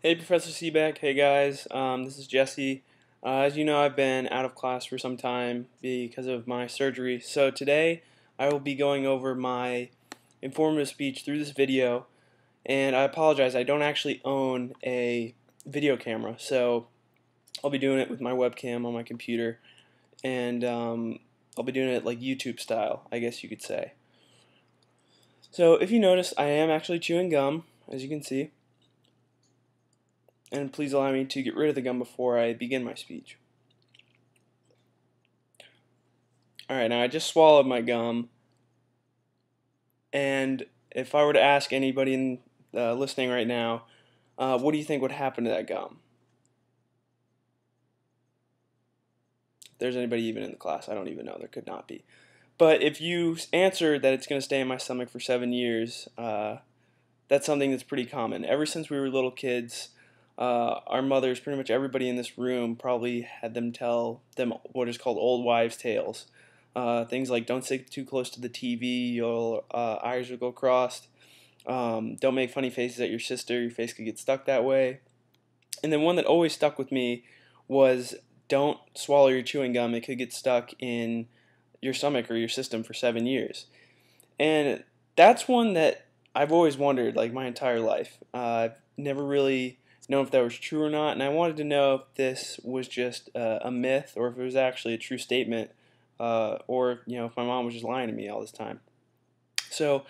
Hey, Professor Seebeck. Hey, guys. This is Jesse. As you know, I've been out of class for some time because of my surgery. So today, I will be going over my informative speech through this video. And I apologize, I don't actually own a video camera. So I'll be doing it with my webcam on my computer. And I'll be doing it like YouTube style, I guess you could say. So if you notice, I am actually chewing gum, as you can see. And please allow me to get rid of the gum before I begin my speech. Alright, now I just swallowed my gum, and if I were to ask anybody listening right now, what do you think would happen to that gum? If there's anybody even in the class, I don't even know, there could not be. But if you answered that it's going to stay in my stomach for 7 years, that's something that's pretty common. Ever since we were little kids, our mothers, pretty much everybody in this room, probably had them tell them what is called old wives' tales. Things like don't sit too close to the TV, your eyes will go crossed. Don't make funny faces at your sister, your face could get stuck that way. And then one that always stuck with me was don't swallow your chewing gum, it could get stuck in your stomach or your system for 7 years. And that's one that I've always wondered, like my entire life. I've never really known if that was true or not, and I wanted to know if this was just a myth or if it was actually a true statement, or if my mom was just lying to me all this time. So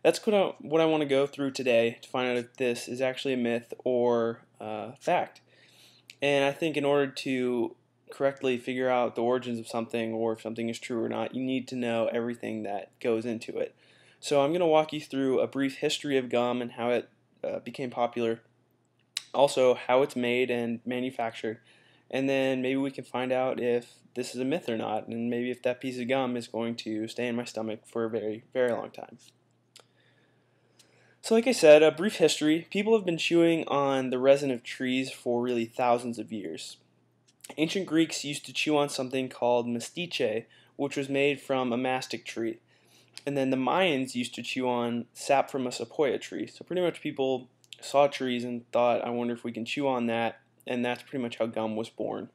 that's what I want to go through today to find out if this is actually a myth or fact. And I think in order to correctly figure out the origins of something or if something is true or not, you need to know everything that goes into it. So I'm going to walk you through a brief history of gum and how it became popular, also how it's made and manufactured, and then maybe we can find out if this is a myth or not, and maybe if that piece of gum is going to stay in my stomach for a very, very long time. So like I said, a brief history. People have been chewing on the resin of trees for really thousands of years. Ancient Greeks used to chew on something called mastiche, which was made from a mastic tree. And then the Mayans used to chew on sap from a sequoia tree. So pretty much people saw trees and thought, I wonder if we can chew on that, and that's pretty much how gum was born.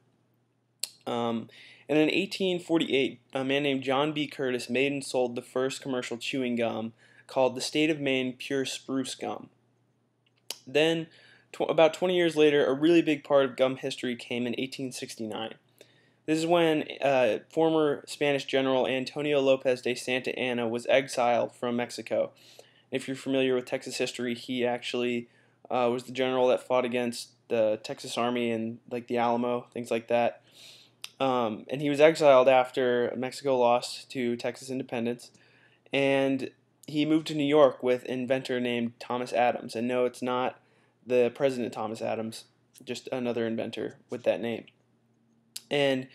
And in 1848, a man named John B. Curtis made and sold the first commercial chewing gum called the State of Maine Pure Spruce Gum. Then, about 20 years later, a really big part of gum history came in 1869. This is when former Spanish General Antonio Lopez de Santa Anna was exiled from Mexico. If you're familiar with Texas history, he actually was the general that fought against the Texas Army and like the Alamo, things like that. And he was exiled after Mexico lost to Texas independence, and he moved to New York with an inventor named Thomas Adams. And no, it's not the President Thomas Adams, just another inventor with that name. And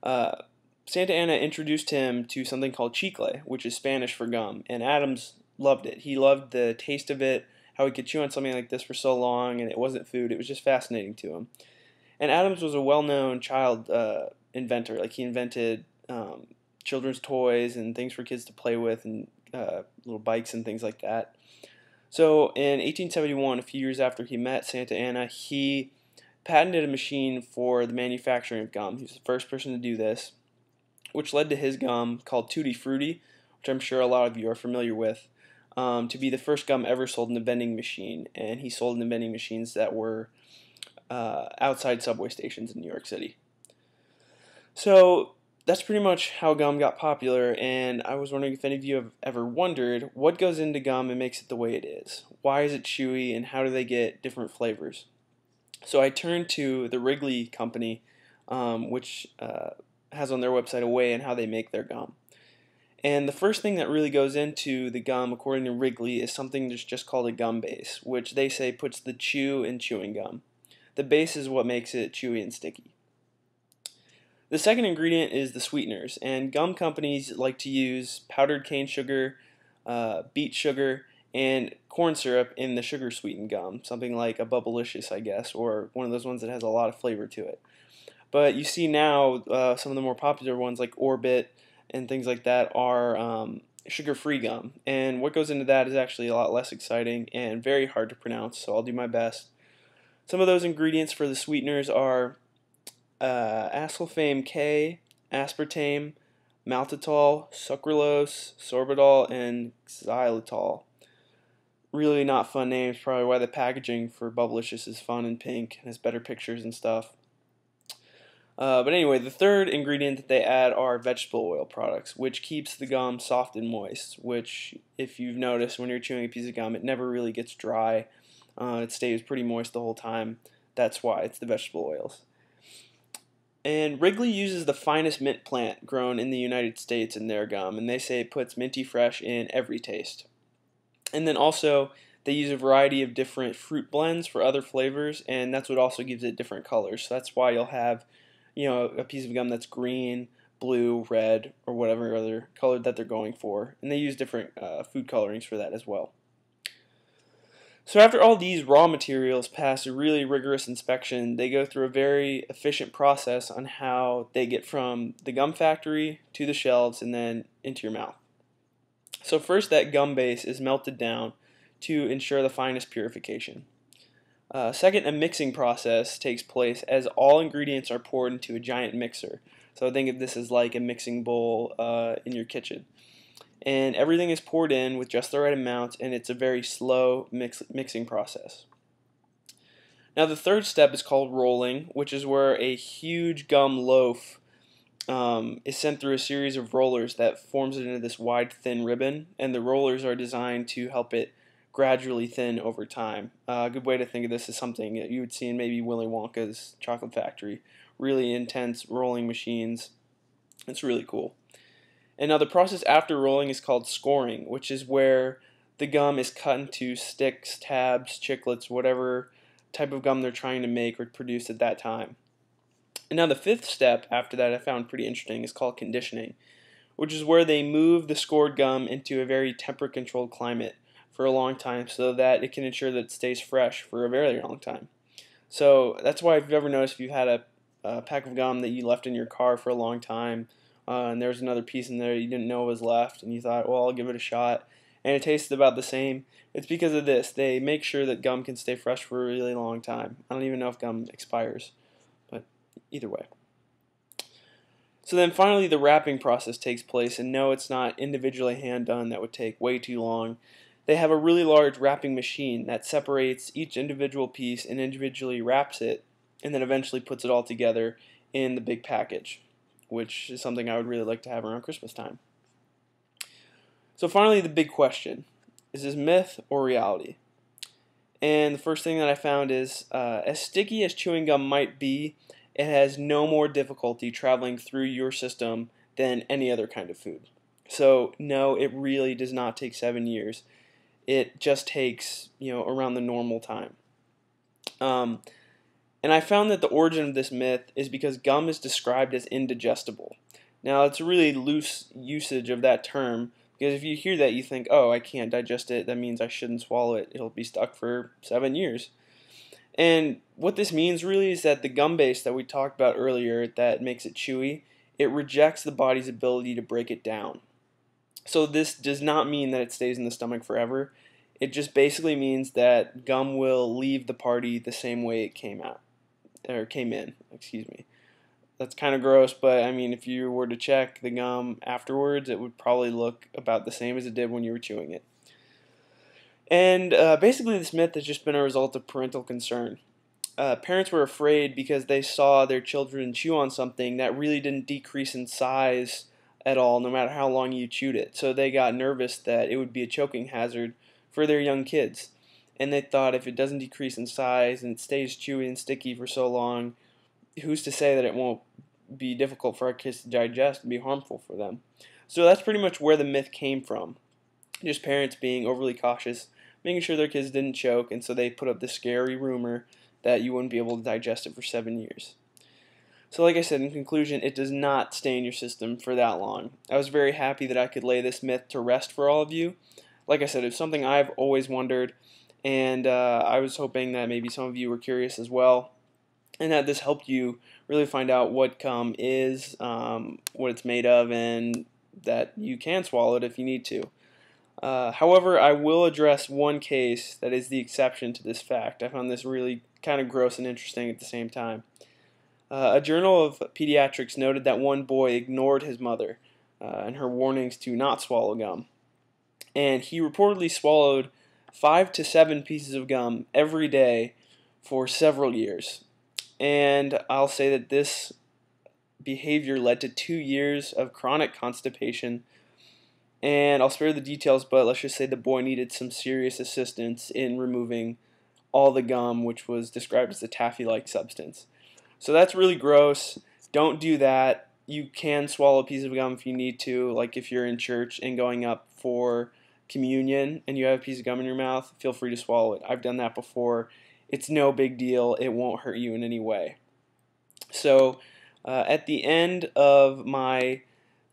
Santa Anna introduced him to something called chicle, which is Spanish for gum, and Adams loved it. He loved the taste of it, how he could chew on something like this for so long, and it wasn't food. It was just fascinating to him. And Adams was a well-known child inventor. Like he invented children's toys and things for kids to play with, and little bikes and things like that. So in 1871, a few years after he met Santa Anna, he patented a machine for the manufacturing of gum. He was the first person to do this, which led to his gum called Tutti Frutti, which I'm sure a lot of you are familiar with, to be the first gum ever sold in a vending machine. And he sold in the vending machines that were outside subway stations in New York City. So that's pretty much how gum got popular, and I was wondering if any of you have ever wondered what goes into gum and makes it the way it is. Why is it chewy, and how do they get different flavors? So I turned to the Wrigley Company, which has on their website a way in how they make their gum. And the first thing that really goes into the gum, according to Wrigley, is something that's just called a gum base, which they say puts the chew in chewing gum. The base is what makes it chewy and sticky. The second ingredient is the sweeteners, and gum companies like to use powdered cane sugar, beet sugar, and corn syrup in the sugar sweetened gum, something like a Bubblicious, I guess, or one of those ones that has a lot of flavor to it. But you see now some of the more popular ones like Orbit and things like that are sugar-free gum, and what goes into that is actually a lot less exciting and very hard to pronounce, so I'll do my best. Some of those ingredients for the sweeteners are acesulfame K, aspartame, maltitol, sucralose, sorbitol, and xylitol. Really not fun names, probably why the packaging for Bubblicious is fun and pink and has better pictures and stuff. But anyway, the third ingredient that they add are vegetable oil products, which keeps the gum soft and moist, which, if you've noticed when you're chewing a piece of gum, it never really gets dry. It stays pretty moist the whole time. That's why it's the vegetable oils. And Wrigley uses the finest mint plant grown in the United States in their gum, and they say it puts minty fresh in every taste. And then also, they use a variety of different fruit blends for other flavors, and that's what also gives it different colors. So that's why you'll have, a piece of gum that's green, blue, red, or whatever other color that they're going for. And they use different food colorings for that as well. So after all these raw materials pass a really rigorous inspection, they go through a very efficient process on how they get from the gum factory to the shelves and then into your mouth. So first, that gum base is melted down to ensure the finest purification. Second, a mixing process takes place as all ingredients are poured into a giant mixer. So think of this as like a mixing bowl in your kitchen. And everything is poured in with just the right amount, and it's a very slow mixing process. Now the third step is called rolling, which is where a huge gum loaf is sent through a series of rollers that forms it into this wide, thin ribbon, and the rollers are designed to help it gradually thin over time. A good way to think of this is something that you would see in maybe Willy Wonka's chocolate factory. Really intense rolling machines. It's really cool. And now the process after rolling is called scoring, which is where the gum is cut into sticks, tabs, chiclets, whatever type of gum they're trying to make or produce at that time. And now the fifth step after that I found pretty interesting is called conditioning, which is where they move the scored gum into a very temperature-controlled climate for a long time so that it can ensure that it stays fresh for a very long time. So that's why if you've ever noticed if you've had a pack of gum that you left in your car for a long time, and there was another piece in there you didn't know was left, and you thought, well, I'll give it a shot, and it tasted about the same. It's because of this. They make sure that gum can stay fresh for a really long time. I don't even know if gum expires, but either way. So then finally the wrapping process takes place, and no, it's not individually hand done. That would take way too long. They have a really large wrapping machine that separates each individual piece and individually wraps it, and then eventually puts it all together in the big package, which is something I would really like to have around Christmas time. So finally, the big question: is this myth or reality? And the first thing that I found is, as sticky as chewing gum might be, it has no more difficulty traveling through your system than any other kind of food. So no, it really does not take 7 years. It just takes, around the normal time. And I found that the origin of this myth is because gum is described as indigestible. Now, it's a really loose usage of that term, because if you hear that, you think, oh, I can't digest it, that means I shouldn't swallow it. It'll be stuck for 7 years. And what this means really is that the gum base that we talked about earlier that makes it chewy, it rejects the body's ability to break it down. So this does not mean that it stays in the stomach forever. It just basically means that gum will leave the party the same way it came in. That's kind of gross, but I mean, if you were to check the gum afterwards, it would probably look about the same as it did when you were chewing it. And basically, this myth has just been a result of parental concern. Parents were afraid because they saw their children chew on something that really didn't decrease in size at all, no matter how long you chewed it. So they got nervous that it would be a choking hazard for their young kids. And they thought if it doesn't decrease in size and it stays chewy and sticky for so long, who's to say that it won't be difficult for our kids to digest and be harmful for them? So that's pretty much where the myth came from. Just parents being overly cautious, making sure their kids didn't choke, and so they put up this scary rumor that you wouldn't be able to digest it for 7 years. So like I said, in conclusion, it does not stay in your system for that long. I was very happy that I could lay this myth to rest for all of you. Like I said, it's something I've always wondered, and I was hoping that maybe some of you were curious as well, and that this helped you really find out what gum is, what it's made of, and that you can swallow it if you need to. However, I will address one case that is the exception to this fact. I found this really kind of gross and interesting at the same time. A journal of pediatrics noted that one boy ignored his mother and her warnings to not swallow gum. And he reportedly swallowed 5 to 7 pieces of gum every day for several years. And I'll say that this behavior led to 2 years of chronic constipation. And I'll spare the details, but let's just say the boy needed some serious assistance in removing all the gum, which was described as a taffy-like substance. So that's really gross. Don't do that. You can swallow a piece of gum if you need to, like if you're in church and going up for communion and you have a piece of gum in your mouth, feel free to swallow it. I've done that before. It's no big deal. It won't hurt you in any way. So at the end of my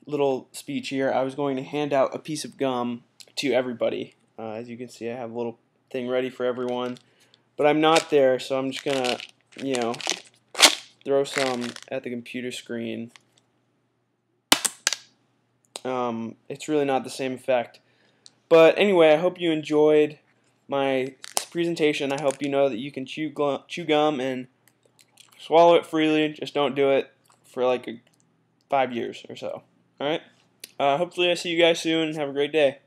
little speech here, I was going to hand out a piece of gum to everybody. As you can see, I have a little thing ready for everyone. But I'm not there, so I'm just going to, throw some at the computer screen. It's really not the same effect. But anyway, I hope you enjoyed my presentation. I hope you know that you can chew gum and swallow it freely. Just don't do it for like 5 years or so. Alright? Hopefully I see you guys soon. Have a great day.